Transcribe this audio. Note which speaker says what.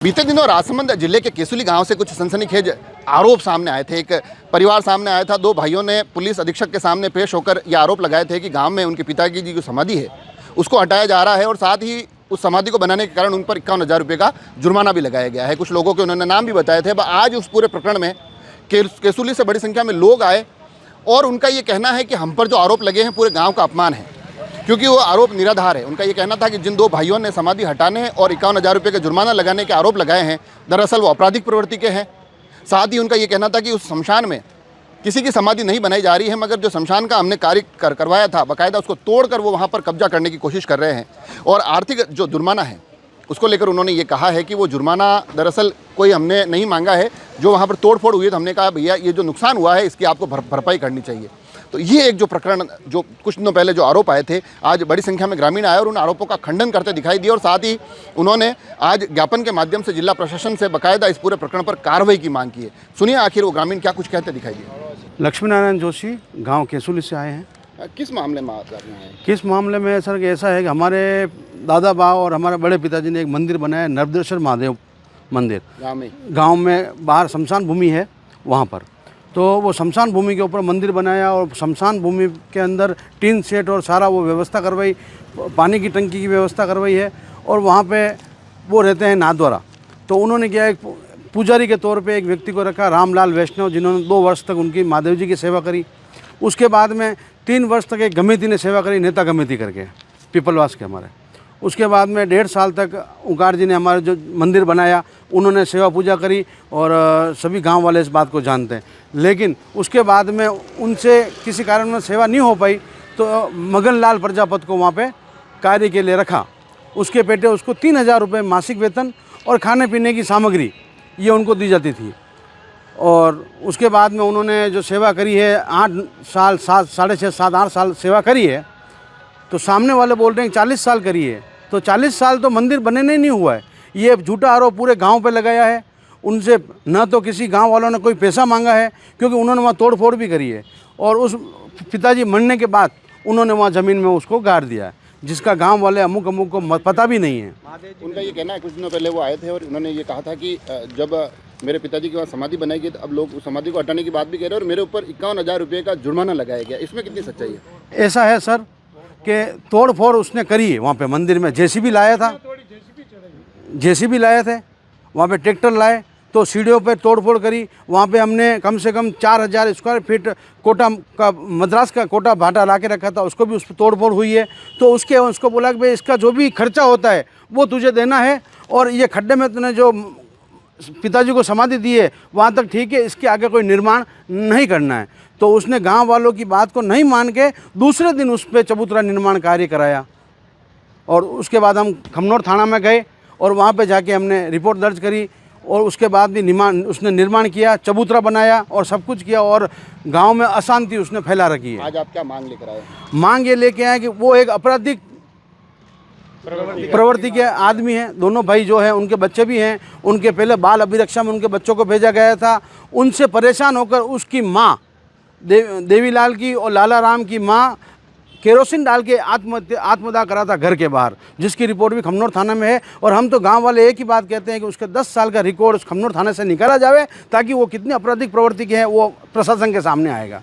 Speaker 1: बीते दिनों राजसमंद जिले के केसुली गांव से कुछ सनसनीखेज आरोप सामने आए थे। एक परिवार सामने आया था। दो भाइयों ने पुलिस अधीक्षक के सामने पेश होकर ये आरोप लगाए थे कि गांव में उनके पिताजी की जो समाधि है उसको हटाया जा रहा है और साथ ही उस समाधि को बनाने के कारण उन पर 51,000 रुपये का जुर्माना भी लगाया गया है। कुछ लोगों के उन्होंने नाम भी बताए थे। आज उस पूरे प्रकरण में केसुली से बड़ी संख्या में लोग आए और उनका ये कहना है कि हम पर जो आरोप लगे हैं पूरे गाँव का अपमान है, क्योंकि वो आरोप निराधार है। उनका ये कहना था कि जिन दो भाइयों ने समाधि हटाने और 51,000 रुपये का जुर्माना लगाने के आरोप लगाए हैं, दरअसल वो आपराधिक प्रवृत्ति के हैं। साथ ही उनका ये कहना था कि उस शमशान में किसी की समाधि नहीं बनाई जा रही है, मगर जो शमशान का हमने कार्य करवाया था बाकायदा उसको तोड़कर वो वहाँ पर कब्जा करने की कोशिश कर रहे हैं। और आर्थिक जो जुर्माना है उसको लेकर उन्होंने ये कहा है कि वो जुर्माना दरअसल कोई हमने नहीं मांगा है। जो वहाँ पर तोड़फोड़ हुई तो हमने कहा भैया ये जो नुकसान हुआ है इसकी आपको भरपाई करनी चाहिए। तो ये एक जो प्रकरण जो कुछ दिनों पहले जो आरोप आए थे, आज बड़ी संख्या में ग्रामीण आए और उन आरोपों का खंडन करते दिखाई दिए और साथ ही उन्होंने आज ज्ञापन के माध्यम से जिला प्रशासन से बाकायदा इस पूरे प्रकरण पर कार्रवाई की मांग की है। सुनिए आखिर वो ग्रामीण क्या कुछ कहते दिखाई दिए।
Speaker 2: लक्ष्मीनारायण जोशी गांव केसुली से आए हैं।
Speaker 1: किस मामले में आप हैं?
Speaker 2: किस मामले में सर ऐसा है कि हमारे दादा बाव और हमारे बड़े पिताजी ने एक मंदिर बनाया, नर्मदेश्वर महादेव मंदिर गांव में बाहर शमशान भूमि है वहाँ पर। तो वो शमशान भूमि के ऊपर मंदिर बनाया और शमशान भूमि के अंदर टीन सेट और सारा वो व्यवस्था करवाई, पानी की टंकी की व्यवस्था करवाई है और वहाँ पे वो रहते हैं नाथद्वारा। तो उन्होंने क्या एक पुजारी के तौर पे एक व्यक्ति को रखा, रामलाल वैष्णव, जिन्होंने 2 वर्ष तक उनकी महादेव जी की सेवा करी। उसके बाद में 3 वर्ष तक एक गमिति ने सेवा करी, नेता गमिति करके, पीपलवास के हमारे। उसके बाद में 1.5 साल तक ओंकार जी ने हमारे जो मंदिर बनाया उन्होंने सेवा पूजा करी और सभी गांव वाले इस बात को जानते हैं। लेकिन उसके बाद में उनसे किसी कारण में सेवा नहीं हो पाई तो मगनलाल प्रजापत को वहाँ पे कार्य के लिए रखा। उसके पेटे उसको 3,000 रुपये मासिक वेतन और खाने पीने की सामग्री ये उनको दी जाती थी। और उसके बाद में उन्होंने जो सेवा करी है 8 साल 7.5 7 8 साल सेवा करी है। तो सामने वाले बोल रहे हैं 40 साल करी है, तो 40 साल तो मंदिर बनने नहीं हुआ है। ये झूठा आरोप पूरे गांव पे लगाया है। उनसे न तो किसी गांव वालों ने कोई पैसा मांगा है, क्योंकि उन्होंने वहाँ तोड़फोड़ भी करी है और उस पिताजी मरने के बाद उन्होंने वहाँ ज़मीन में उसको गाड़ दिया है, जिसका गांव वाले अमुक को पता भी नहीं है।
Speaker 1: उनका ये कहना है कुछ दिनों पहले वो आए थे और उन्होंने ये कहा था कि जब मेरे पिताजी की वहाँ समाधि बनाई गई तो अब लोग उस समाधि को हटाने की बात भी कह रहे हैं और मेरे ऊपर 51,000 रुपये का जुर्माना लगाया गया। इसमें कितनी सच्चाई है?
Speaker 2: ऐसा है सर कि तोड़-फोड़ उसने करी है वहाँ पे मंदिर में। जेसीबी लाया था, जेसीबी लाए थे वहाँ पे, ट्रैक्टर लाए तो सीढ़ियों पे तोड़-फोड़ करी। वहाँ पे हमने कम से कम 4,000 स्क्वायर फीट कोटा का, मद्रास का कोटा भाटा ला के रखा था, उसको भी उस पर तोड़-फोड़ हुई है। तो उसको बोला कि भाई इसका जो भी खर्चा होता है वो तुझे देना है और ये खड्डे में तूने जो पिताजी को समाधि दी है वहाँ तक ठीक है, इसके आगे कोई निर्माण नहीं करना है। तो उसने गांव वालों की बात को नहीं मान के दूसरे दिन उस पर चबूतरा निर्माण कार्य कराया। और उसके बाद हम खमनौर थाना में गए और वहाँ पे जाके हमने रिपोर्ट दर्ज करी और उसके बाद भी उसने निर्माण किया, चबूतरा बनाया और सब कुछ किया और गांव में अशांति उसने फैला रखी है।
Speaker 1: आज आप क्या मांग लेकर आए?
Speaker 2: मांग ये लेके आए कि वो एक आपराधिक प्रवृत्ति के आदमी हैं। दोनों भाई जो हैं उनके बच्चे भी हैं, उनके पहले बाल अभिरक्षा में उनके बच्चों को भेजा गया था। उनसे परेशान होकर उसकी माँ देवीलाल की और लाला राम की माँ केरोसिन डाल के आत्मदाह करा था घर के बाहर, जिसकी रिपोर्ट भी खमनौर थाना में है। और हम तो गांव वाले एक ही बात कहते हैं कि उसके 10 साल का रिकॉर्ड उस खमनौर थाने से निकाला जाए ताकि वो कितनी आपराधिक प्रवृत्ति के हैं वो प्रशासन के सामने आएगा।